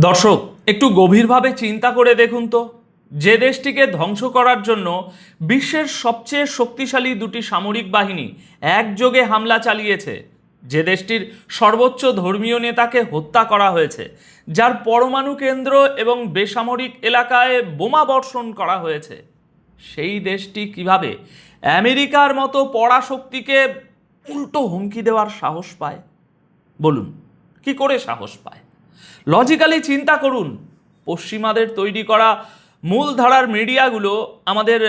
দর্শক, একটু গভীরভাবে চিন্তা করে দেখুন তো, যে দেশটিকে ধ্বংস করার জন্য বিশ্বের সবচেয়ে শক্তিশালী দুটি সামরিক বাহিনী একযোগে হামলা চালিয়েছে, যে দেশটির সর্বোচ্চ ধর্মীয় নেতাকে হত্যা করা হয়েছে, যার পরমাণু কেন্দ্র এবং বেসামরিক এলাকায় বোমা বর্ষণ করা হয়েছে, সেই দেশটি কিভাবে আমেরিকার মতো পরাশক্তিকে উল্টো হুমকি দেওয়ার সাহস পায়? বলুন, কি করে সাহস পায়? লজিক্যালি চিন্তা করুন। পশ্চিমাদের তৈরি করা মূলধারার মিডিয়াগুলো আমাদের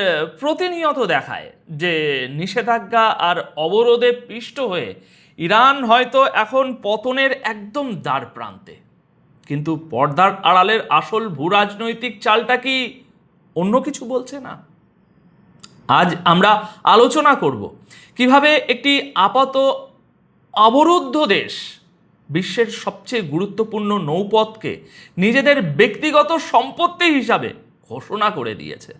প্রতিনিয়ত দেখায় যে নিষেধাজ্ঞা আর অবরোধে পিষ্ট হয়ে ইরান হয়তো এখন পতনের একদম দ্বার প্রান্তে। কিন্তু পর্দার আড়ালের আসল ভূরাজনৈতিক চালটা কি অন্য কিছু বলছে না? আজ আমরা আলোচনা করব কিভাবে একটি আপাত অবরুদ্ধ দেশ বিশ্বের সবচেয়ে গুরুত্বপূর্ণ নৌপথকে নিজেদের ব্যক্তিগত সম্পত্তি হিসাবে ঘোষণা করে দিয়েছে।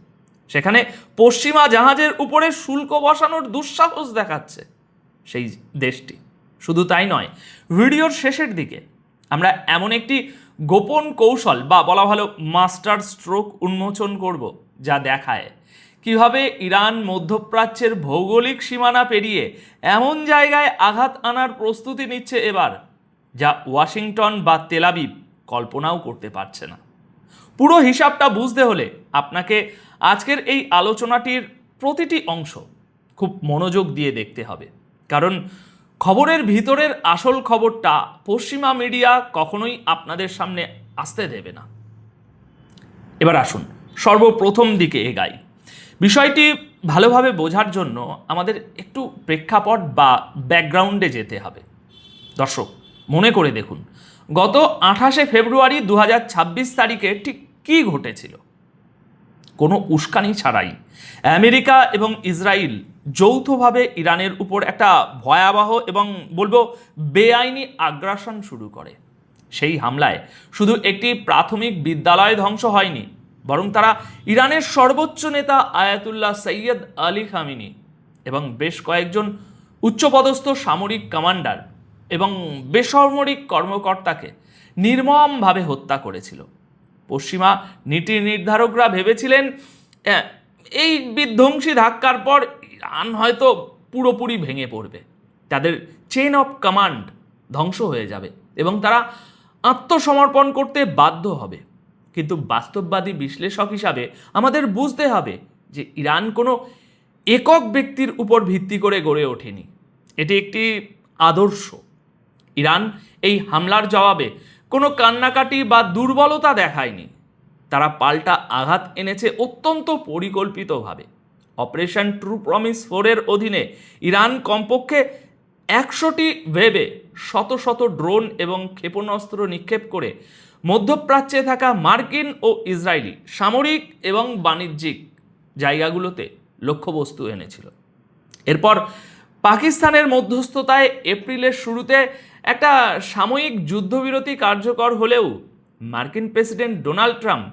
সেখানে পশ্চিমা জাহাজের উপরে শুল্ক বসানোর দুঃসাহস দেখাচ্ছে সেই দেশটি। শুধু তাই নয়, ভিডিওর শেষের দিকে আমরা এমন একটি গোপন কৌশল বা বলা ভালো মাস্টার স্ট্রোক উন্মোচন করব, যা দেখায় কিভাবে ইরান মধ্যপ্রাচ্যের ভৌগোলিক সীমানা পেরিয়ে এমন জায়গায় আঘাত আনার প্রস্তুতি নিচ্ছে এবার, যা ওয়াশিংটন বা তেল আবিব কল্পনাও করতে পারছে না। পুরো হিসাবটা বুঝতে হলে আপনাকে আজকের এই আলোচনাটির প্রতিটি অংশ খুব মনোযোগ দিয়ে দেখতে হবে, কারণ খবরের ভিতরের আসল খবরটা পশ্চিমা মিডিয়া কখনোই আপনাদের সামনে আসতে দেবে না। এবার আসুন সর্বপ্রথম দিকে এগাই। বিষয়টি ভালোভাবে বোঝার জন্য আমাদের একটু প্রেক্ষাপট বা ব্যাকগ্রাউন্ডে যেতে হবে। দর্শক, মনে করে দেখুন, গত 28শে ফেব্রুয়ারি 2026 তারিখে ঠিক কী ঘটেছিল। কোনো উস্কানি ছাড়াই আমেরিকা এবং ইসরায়েল যৌথভাবে ইরানের উপর একটা ভয়াবহ এবং বলবো বেআইনি আগ্রাসন শুরু করে। সেই হামলায় শুধু একটি প্রাথমিক বিদ্যালয় ধ্বংস হয়নি, বরং তারা ইরানের সর্বোচ্চ নেতা আয়াতুল্লাহ সৈয়দ আলী খামেনি এবং বেশ কয়েকজন উচ্চপদস্থ সামরিক কমান্ডার এবং বেসামরিক কর্মকর্তাকে নির্মমভাবে হত্যা করেছিল। পশ্চিমা নীতি নির্ধারকরা ভেবেছিলেন এই বিধ্বংসী ধাক্কার পর ইরান হয়তো পুরোপুরি ভেঙে পড়বে, তাদের চেইন অফ কমান্ড ধ্বংস হয়ে যাবে এবং তারা আত্মসমর্পণ করতে বাধ্য হবে। কিন্তু বাস্তববাদী বিশ্লেষক হিসাবে আমাদের বুঝতে হবে যে ইরান কোনো একক ব্যক্তির উপর ভিত্তি করে গড়ে ওঠেনি, এটি একটি আদর্শ। ইরান এই হামলার জবাবে কোনো কান্নাকাটি বা দুর্বলতা দেখায়নি, তারা পাল্টা আঘাত এনেছে অত্যন্ত পরিকল্পিতভাবে। অপারেশন ট্রু প্রমিস 4-এর অধীনে ইরান কমপক্ষে 100টি ওয়েবে শত শত ড্রোন এবং ক্ষেপণাস্ত্র নিক্ষেপ করে মধ্যপ্রাচ্যে থাকা মার্কিন ও ইসরায়েলি সামরিক এবং বাণিজ্যিক জায়গাগুলোতে লক্ষ্যবস্তু এনেছিল। এরপর পাকিস্তানের মধ্যস্থতায় এপ্রিলের শুরুতে একটা সাময়িক যুদ্ধবিরতি কার্যকর হলেও মার্কিন প্রেসিডেন্ট ডোনাল্ড ট্রাম্প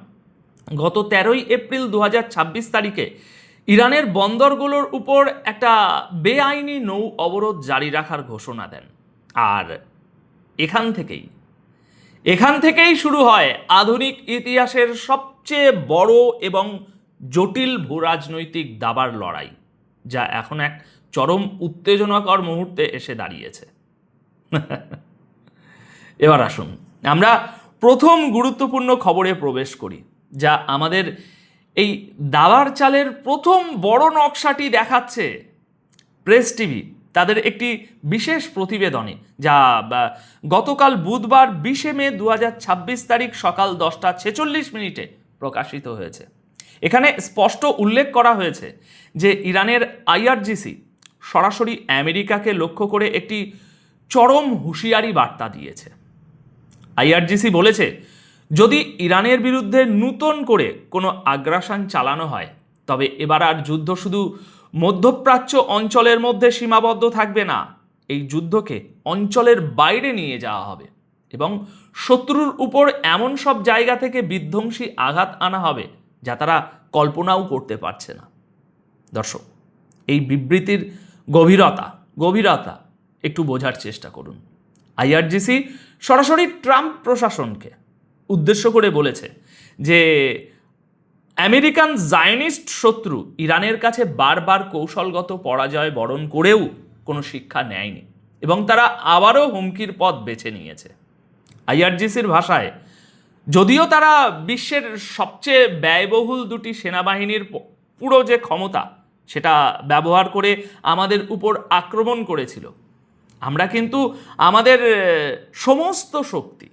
গত 13ই এপ্রিল 2026 তারিখে ইরানের বন্দরগুলোর উপর একটা বেআইনি নৌ অবরোধ জারি রাখার ঘোষণা দেন। আর এখান থেকেই শুরু হয় আধুনিক ইতিহাসের সবচেয়ে বড় এবং জটিল ভূরাজনৈতিক দাবার লড়াই, যা এখন এক চরম উত্তেজনাকর মুহূর্তে এসে দাঁড়িয়েছে। এবার আসুন আমরা প্রথম গুরুত্বপূর্ণ খবরে প্রবেশ করি, যা আমাদের এই দাবার চালের প্রথম বড় নকশাটি দেখাচ্ছে। প্রেস টিভি তাদের একটি বিশেষ প্রতিবেদনে, যা গতকাল বুধবার 20শে মে 2026 তারিখ সকাল 10:46 প্রকাশিত হয়েছে। এখানে স্পষ্ট উল্লেখ করা হয়েছে যে ইরানের আইআরজিসি সরাসরি আমেরিকাকে লক্ষ্য করে একটি চরম হুঁশিয়ারি বার্তা দিয়েছে। আইআরজিসি বলেছে, যদি ইরানের বিরুদ্ধে নতুন করে কোনো আগ্রাসন চালানো হয়, তবে এবার আর যুদ্ধ শুধু মধ্যপ্রাচ্য অঞ্চলের মধ্যে সীমাবদ্ধ থাকবে না, এই যুদ্ধকে অঞ্চলের বাইরে নিয়ে যাওয়া হবে এবং শত্রুর উপর এমন সব জায়গা থেকে বিধ্বংসী আঘাত আনা হবে যা তারা কল্পনাও করতে পারছে না। দর্শক, এই বিবৃতির গভীরতা একটু বোঝার চেষ্টা করুন। আইআরজিসি সরাসরি ট্রাম্প প্রশাসনকে উদ্দেশ্য করে বলেছে যে আমেরিকান জায়নিস্ট শত্রু ইরানের কাছে বারবার কৌশলগত পরাজয় বরণ করেও কোনো শিক্ষা নেয়নি এবং তারা আবারও হুমকির পথ বেছে নিয়েছে। আইআরজিসির ভাষায়, যদিও তারা বিশ্বের সবচেয়ে ব্যয়বহুল দুটি সেনাবাহিনীর পুরো যে ক্ষমতা সেটা ব্যবহার করে আমাদের উপর আক্রমণ করেছিল, আমরা কিন্তু আমাদের সমস্ত শক্তি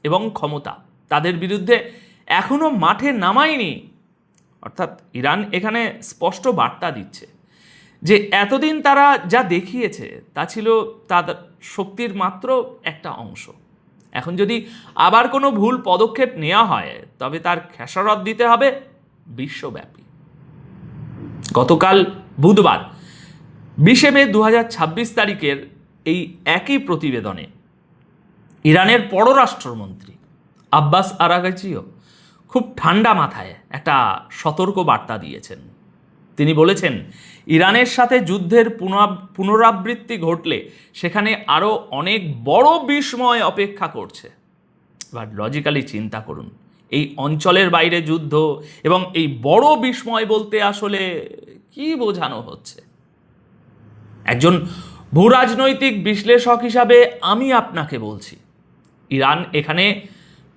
এবং ক্ষমতা তাদের বিরুদ্ধে এখনো মাঠে নামাইনি। অর্থাৎ ইরান এখানে স্পষ্ট বার্তা দিচ্ছে যে এতদিন তারা যা দেখিয়েছে তা ছিল তাদের শক্তির মাত্র একটা অংশ। এখন যদি আবার কোনো ভুল পদক্ষেপ নেওয়া হয় তবে তার খেসারত দিতে হবে বিশ্বব্যাপী। গতকাল বুধবার 20 মে 2026 তারিখের এই একই প্রতিবেদনে ইরানের পররাষ্ট্রমন্ত্রী আব্বাস আরাগচিও খুব ঠান্ডা মাথায় একটা সতর্ক বার্তা দিয়েছেন। তিনি বলেছেন, ইরানের সাথে যুদ্ধের পুনরাবৃত্তি ঘটলে সেখানে আরও অনেক বড় বিস্ময় অপেক্ষা করছে। এবার লজিক্যালি চিন্তা করুন, এই অঞ্চলের বাইরে যুদ্ধ এবং এই বড় বিস্ময় বলতে আসলে কি বোঝানো হচ্ছে? একজন ভূরাজনৈতিক বিশ্লেষক হিসাবে আমি আপনাকে বলছি, ইরান এখানে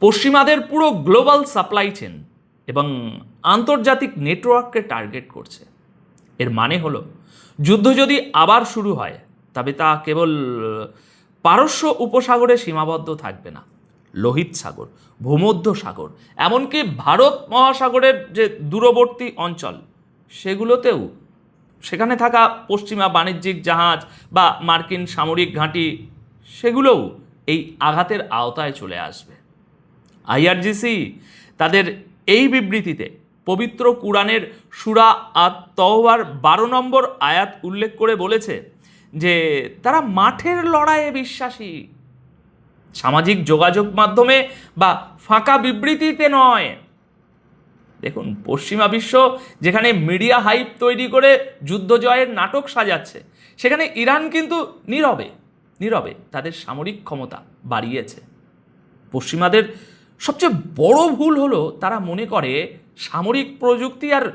পশ্চিমাদের পুরো গ্লোবাল সাপ্লাই চেন এবং আন্তর্জাতিক নেটওয়ার্ককে টার্গেট করছে। এর মানে হলো, যুদ্ধ যদি আবার শুরু হয় তবে তা কেবল পারস্য উপসাগরে সীমাবদ্ধ থাকবে না। লোহিত সাগর, ভূমধ্য সাগর, এমনকি ভারত মহাসাগরের যে দূরবর্তী অঞ্চল সেগুলোতেও সেখানে থাকা পশ্চিমা বাণিজ্যিক জাহাজ বা মার্কিন সামরিক ঘাঁটি সেগুলোও এই আঘাতের আওতায় চলে আসবে। আইআরজিসি তাদের এই বিবৃতিতে পবিত্র কুরআনের সূরা আত-তওবার 12 নম্বর আয়াত উল্লেখ করে বলেছে যে তারা মাঠের লড়াইয়ে বিশ্বাসী, সামাজিক যোগাযোগ মাধ্যমে বা ফাঁকা বিবৃতিতে নয়। দেখুন, পশ্চিমা বিশ্ব যেখানে মিডিয়া হাইপ তৈরি করে যুদ্ধ জয়ের নাটক সাজাচ্ছে, সেখানে ইরান কিন্তু নীরবে নীরবে তাদের সামরিক ক্ষমতা বাড়িয়েছে। পশ্চিমাদের সবচেয়ে বড় ভুল হলো তারা মনে করে সামরিক প্রযুক্তি আর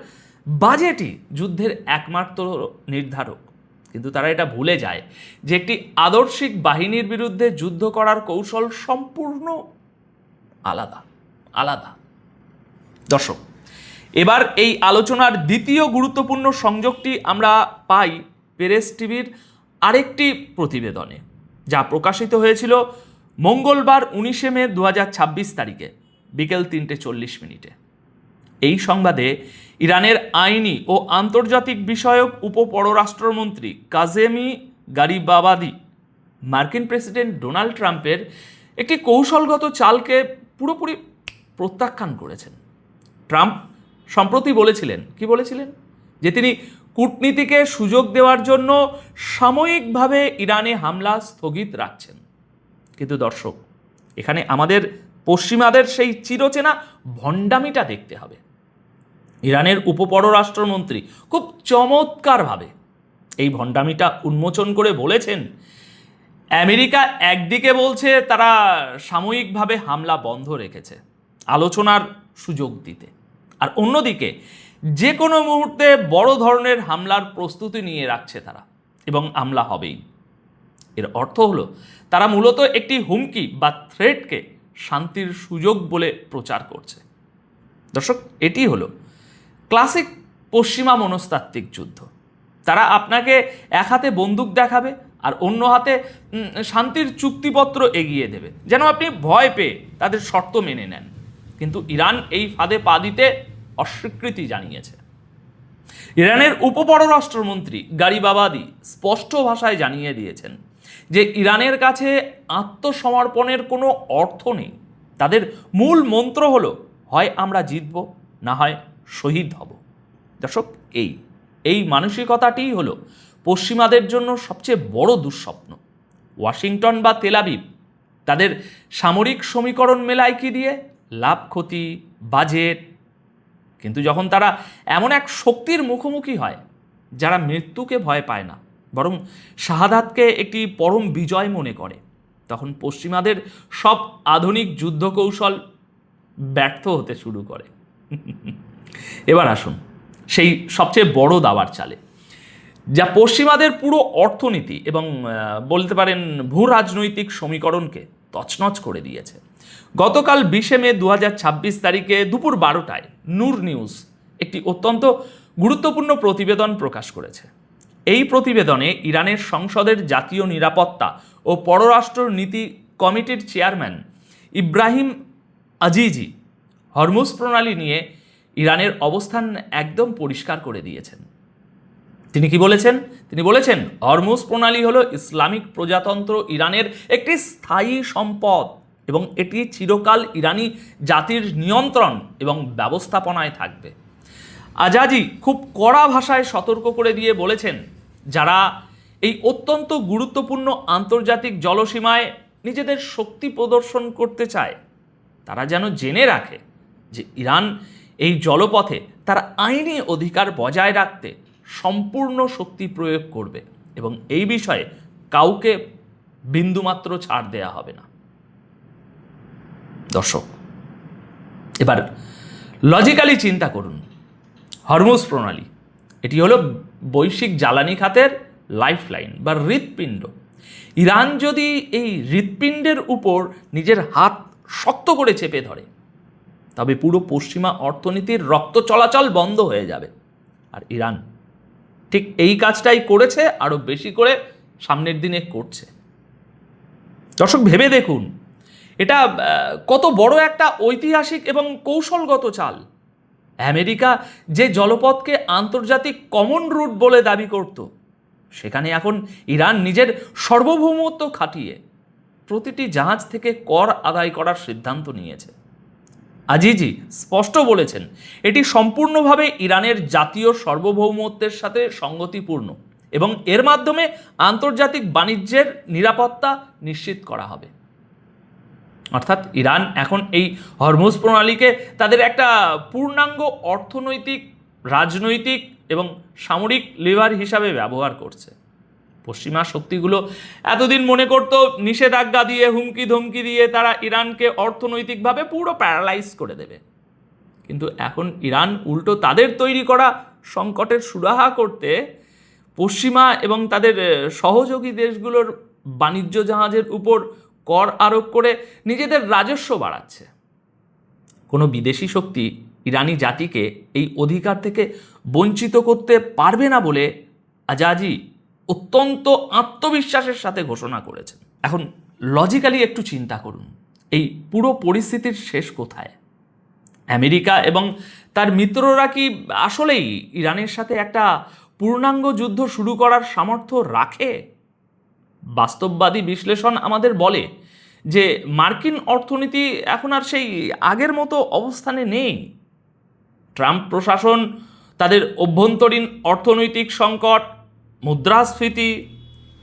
বাজেটই যুদ্ধের একমাত্র নির্ধারক, কিন্তু তারা এটা ভুলে যায় যে একটি আদর্শিক বাহিনীর বিরুদ্ধে যুদ্ধ করার কৌশল সম্পূর্ণ আলাদা আলাদা। দর্শক, এবার এই আলোচনার দ্বিতীয় গুরুত্বপূর্ণ সংযোগটি আমরা পাই পেরেস টিভির আরেকটি প্রতিবেদনে, যা প্রকাশিত হয়েছিল মঙ্গলবার 19 মে 2026 তারিখে বিকেল 3:40। এই সংবাদে ইরানের আইনি ও আন্তর্জাতিক বিষয়ক উপপররাষ্ট্রমন্ত্রী কাজেমি গারিবাবাদি মার্কিন প্রেসিডেন্ট ডোনাল্ড ট্রাম্পের একটি কৌশলগত চালকে পুরোপুরি প্রত্যাখ্যান করেছেন। ট্রাম্প সম্প্রতি বলেছিলেন, কি বলেছিলেন, যে তিনি কূটনীতিকে সুযোগ দেওয়ার জন্য সাময়িকভাবে ইরানে হামলা স্থগিত রাখছেন। কিন্তু দর্শক, এখানে আমাদের পশ্চিমাদের সেই চিরচেনা ভণ্ডামিটা দেখতে হবে। ইরানের উপপররাষ্ট্রমন্ত্রী খুব চমৎকারভাবে এই ভণ্ডামিটা উন্মোচন করে বলেছেন, আমেরিকা একদিকে বলছে তারা সাময়িকভাবে হামলা বন্ধ রেখেছে আলোচনার সুযোগ দিতে, আর অন্যদিকে যে কোনো মুহূর্তে বড় ধরনের হামলার প্রস্তুতি নিয়ে রাখছে তারা, এবং হামলা হবেই। এর অর্থ হলো তারা মূলত একটি হুমকি বা থ্রেটকে শান্তির সুযোগ বলে প্রচার করছে। দর্শক, এটি হলো ক্লাসিক পশ্চিমা মনস্তাত্ত্বিক যুদ্ধ। তারা আপনাকে এক হাতে বন্দুক দেখাবে আর অন্য হাতে শান্তির চুক্তিপত্র এগিয়ে দেবে, যেন আপনি ভয় পেয়ে তাদের শর্ত মেনে নেন। কিন্তু ইরান এই ফাঁদে পা দিতে অস্বীকৃতি জানিয়েছে। ইরানের উপপররাষ্ট্রমন্ত্রী গারিবাবাদি স্পষ্ট ভাষায় জানিয়ে দিয়েছেন যে ইরানের কাছে আত্মসমর্পণের কোনো অর্থ নেই। তাদের মূল মন্ত্র হলো, হয় আমরা জিতব, না হয় শহীদ হব। দর্শক, এই মানসিকতাটিই হলো পশ্চিমাদের জন্য সবচেয়ে বড় দুঃস্বপ্ন। ওয়াশিংটন বা তেল আবিব তাদের সামরিক সমীকরণ মেলায় কি দিয়ে? লাভ, ক্ষতি, বাজেট। কিন্তু যখন তারা এমন এক শক্তির মুখোমুখি হয় যারা মৃত্যুকে ভয় পায় না, বরং শাহাদাতকে একটি পরম বিজয় মনে করে, তখন পশ্চিমাদের সব আধুনিক যুদ্ধ কৌশল ব্যর্থ হতে শুরু করে। এবার আসুন সেই সবচেয়ে বড় দাবার চালে, যা পশ্চিমাদের পুরো অর্থনীতি এবং বলতে পারেন ভূ রাজনৈতিক সমীকরণকে তছনছ করে দিয়েছে। গতকাল 20 মে 2026 তারিখে দুপুর 12টায় নূর নিউজ একটি অত্যন্ত গুরুত্বপূর্ণ প্রতিবেদন প্রকাশ করেছে। এই প্রতিবেদনে ইরানের সংসদের জাতীয় নিরাপত্তা ও পররাষ্ট্র নীতি কমিটির চেয়ারম্যান ইব্রাহিম আজিজি হরমুজ প্রণালী নিয়ে ইরানের অবস্থান একদম পরিষ্কার করে দিয়েছেন। তিনি কি বলেছেন? তিনি বলেছেন হরমুজ প্রণালী হলো ইসলামিক প্রজাতন্ত্র ইরানের একটি স্থায়ী সম্পদ এবং এটি চিরকাল ইরানি জাতির নিয়ন্ত্রণ এবং ব্যবস্থাপনায় থাকবে। আজাজি খুব কড়া ভাষায় সতর্ক করে দিয়ে বলেছেন, যারা এই অত্যন্ত গুরুত্বপূর্ণ আন্তর্জাতিক জলসীমায় নিজেদের শক্তি প্রদর্শন করতে চায় তারা যেন জেনে রাখে যে ইরান এই জলপথে তার আইনি অধিকার বজায় রাখতে সম্পূর্ণ শক্তি প্রয়োগ করবে এবং এই বিষয়ে কাউকে বিন্দুমাত্র ছাড় দেয়া হবে না। দর্শক, এবার লজিক্যালি চিন্তা করুন, হরমুজ প্রণালী এটি হলো বৈশ্বিক জ্বালানি খাতের লাইফলাইন বা হৃৎপিণ্ড। ইরান যদি এই হৃৎপিণ্ডের উপর নিজের হাত শক্ত করে চেপে ধরে তবে পুরো পশ্চিমা অর্থনীতির রক্ত চলাচল বন্ধ হয়ে যাবে। আর ইরান ঠিক এই কাজটাই করেছে, আরও বেশি করে সামনের দিনে করছে। দর্শক, ভেবে দেখুন এটা কত বড় একটা ঐতিহাসিক এবং কৌশলগত চাল। আমেরিকা যে জলপথকে আন্তর্জাতিক কমন রুট বলে দাবি করত, সেখানে এখন ইরান নিজের সার্বভৌমত্ব খাটিয়ে প্রতিটি জাহাজ থেকে কর আদায় করার সিদ্ধান্ত নিয়েছে। আজিজি স্পষ্ট বলেছেন এটি সম্পূর্ণভাবে ইরানের জাতীয় সার্বভৌমত্বের সাথে সঙ্গতিপূর্ণ এবং এর মাধ্যমে আন্তর্জাতিক বাণিজ্যের নিরাপত্তা নিশ্চিত করা হবে। অর্থাৎ ইরান এখন এই হরমুজ প্রণালীকে তাদের একটা পূর্ণাঙ্গ অর্থনৈতিক, রাজনৈতিক এবং সামরিক লিভার হিসাবে ব্যবহার করছে। পশ্চিমা শক্তিগুলো এতদিন মনে করত নিষেধাজ্ঞা দিয়ে, হুমকি ধমকি দিয়ে তারা ইরানকে অর্থনৈতিকভাবে পুরো প্যারালাইজ করে দেবে, কিন্তু এখন ইরান উল্টো তাদের তৈরি করা সংকটের সুরাহা করতে পশ্চিমা এবং তাদের সহযোগী দেশগুলোর বাণিজ্য জাহাজের উপর কর আরোপ করে নিজেদের রাজস্ব বাড়াচ্ছে। কোনো বিদেশি শক্তি ইরানি জাতিকে এই অধিকার থেকে বঞ্চিত করতে পারবে না বলে আজাজি অত্যন্ত আত্মবিশ্বাসের সাথে ঘোষণা করেছেন। এখন লজিক্যালি একটু চিন্তা করুন, এই পুরো পরিস্থিতির শেষ কোথায়? আমেরিকা এবং তার মিত্ররা কি আসলেই ইরানের সাথে একটা পূর্ণাঙ্গ যুদ্ধ শুরু করার সামর্থ্য রাখে? বাস্তববাদী বিশ্লেষণ আমাদের বলে যে মার্কিন অর্থনীতি এখন আর সেই আগের মতো অবস্থানে নেই। ট্রাম্প প্রশাসন তাদের অভ্যন্তরীণ অর্থনৈতিক সংকট, মুদ্রাস্ফীতি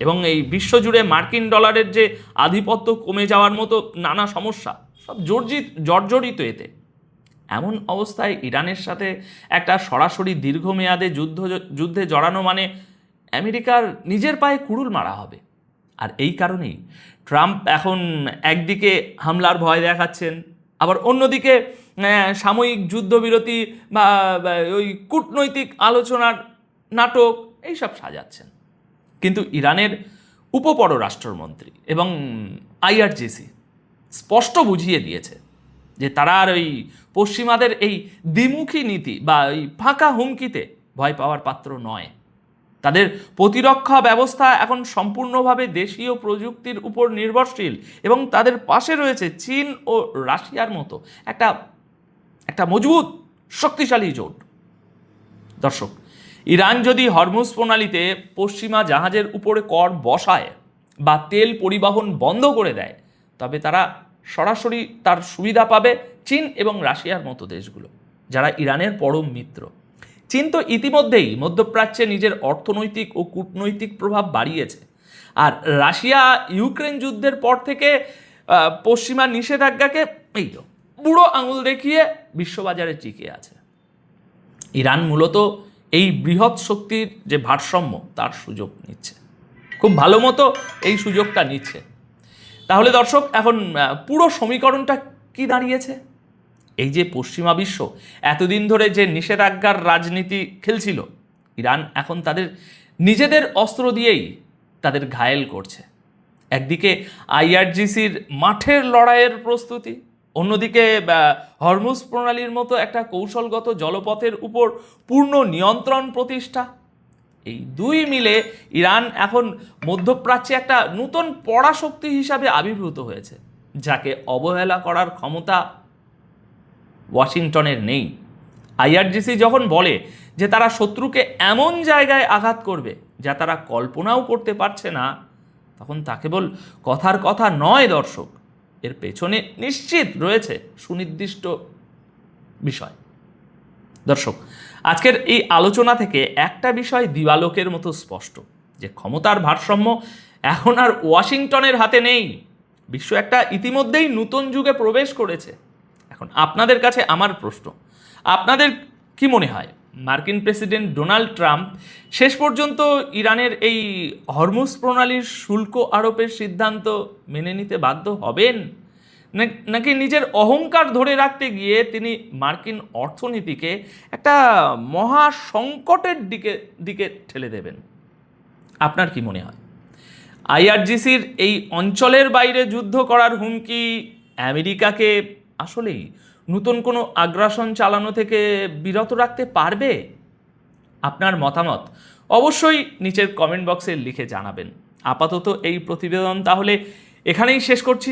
এবং এই বিশ্বজুড়ে মার্কিন ডলারের যে আধিপত্য কমে যাওয়ার মতো নানা সমস্যা সব জর্জরিত এতে। এমন অবস্থায় ইরানের সাথে একটা সরাসরি দীর্ঘমেয়াদে যুদ্ধে জড়ানো মানে আমেরিকার নিজের পায়ে কুড়ুল মারা হবে। আর এই কারণেই ট্রাম্প এখন একদিকে হামলার ভয় দেখাচ্ছেন, আবার অন্যদিকে সাময়িক যুদ্ধবিরতি বা ওই কূটনৈতিক আলোচনার নাটক এইসব সাজাচ্ছেন। কিন্তু ইরানের উপপররাষ্ট্রমন্ত্রী এবং আইআরজিসি স্পষ্ট বুঝিয়ে দিয়েছে যে তারা আর ওই পশ্চিমাদের এই দ্বিমুখী নীতি বা ওই ফাঁকা হুমকিতে ভয় পাওয়ার পাত্র নয়। তাদের প্রতিরক্ষা ব্যবস্থা এখন সম্পূর্ণভাবে দেশীয় প্রযুক্তির উপর নির্ভরশীল এবং তাদের পাশে রয়েছে চীন ও রাশিয়ার মতো একটা মজবুত শক্তিশালী জোট। দর্শক, ইরান যদি হরমুজ প্রণালীতে পশ্চিমা জাহাজের উপরে কর বসায় বা তেল পরিবহন বন্ধ করে দেয়, তবে তারা সরাসরি তার সুবিধা পাবে চীন এবং রাশিয়ার মতো দেশগুলো, যারা ইরানের পরম মিত্র। চীন তো ইতিমধ্যেই মধ্যপ্রাচ্যে নিজের অর্থনৈতিক ও কূটনৈতিক প্রভাব বাড়িয়েছে, আর রাশিয়া ইউক্রেন যুদ্ধের পর থেকে পশ্চিমা নিষেধাজ্ঞাকে এই তো বুড়ো আঙুল দেখিয়ে বিশ্ববাজারে টিকে আছে। ইরান মূলত এই বৃহৎ শক্তির যে ভারসাম্য তার সুযোগ নিচ্ছে, খুব ভালো মতো এই সুযোগটা নিচ্ছে। তাহলে দর্শক, এখন পুরো সমীকরণটা কি দাঁড়িয়েছে? এই যে পশ্চিমা বিশ্ব এতদিন ধরে যে নিষেধাজ্ঞার রাজনীতি খেলছিল, ইরান এখন তাদের নিজেদের অস্ত্র দিয়েই তাদের ঘায়েল করছে। একদিকে আইআরজিসির মাঠের লড়াইয়ের প্রস্তুতি, অন্যদিকে হরমুজ প্রণালীর মতো একটা কৌশলগত জলপথের উপর পূর্ণ নিয়ন্ত্রণ প্রতিষ্ঠা। এই দুই মিলে ইরান এখন মধ্যপ্রাচ্যে একটা নতুন পরাশক্তি হিসাবে আবির্ভূত হয়েছে, যাকে অবহেলা করার ক্ষমতা ওয়াশিংটনের নেই। আইআরজিসি যখন বলে যে তারা শত্রুকে এমন জায়গায় আঘাত করবে যা তারা কল্পনাও করতে পারছে না, তখন তা কেবল কথার কথা নয় দর্শক, এর পেছনে নিশ্চিত রয়েছে সুনির্দিষ্ট বিষয়। দর্শক, আজকের এই আলোচনা থেকে একটা বিষয় দিবালোকের মতো স্পষ্ট, যে ক্ষমতার ভারসাম্য এখন আর ওয়াশিংটনের হাতে নেই। বিশ্ব একটা ইতিমধ্যেই নতুন যুগে প্রবেশ করেছে। এখন আপনাদের কাছে আমার প্রশ্ন, আপনাদের কি মনে হয় মার্কিন প্রেসিডেন্ট ডোনাল্ড ট্রাম্প শেষ পর্যন্ত ইরানের এই হরমুজ প্রণালীর শুল্ক আরোপের সিদ্ধান্ত মেনে নিতে বাধ্য হবেন, নাকি নিজের অহংকার ধরে রাখতে গিয়ে তিনি মার্কিন অর্থনীতিকে একটা মহা সংকটের দিকে ঠেলে দেবেন? আপনার কি মনে হয়? আইআরজিসির এই অঞ্চলের বাইরে যুদ্ধ করার হুমকি আমেরিকাকে আসলেই নতুন কোনো আগ্রাসন চালানো থেকে বিরত রাখতে পারবে? আপনার মতামত অবশ্যই নিচের কমেন্ট বক্সে লিখে জানাবেন। আপাতত এই প্রতিবেদন তাহলে এখানেই শেষ করছি।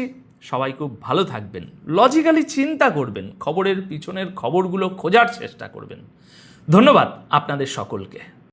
সবাই খুব ভালো থাকবেন, লজিক্যালি চিন্তা করবেন, খবরের পিছনের খবরগুলো খোঁজার চেষ্টা করবেন। ধন্যবাদ আপনাদের সকলকে।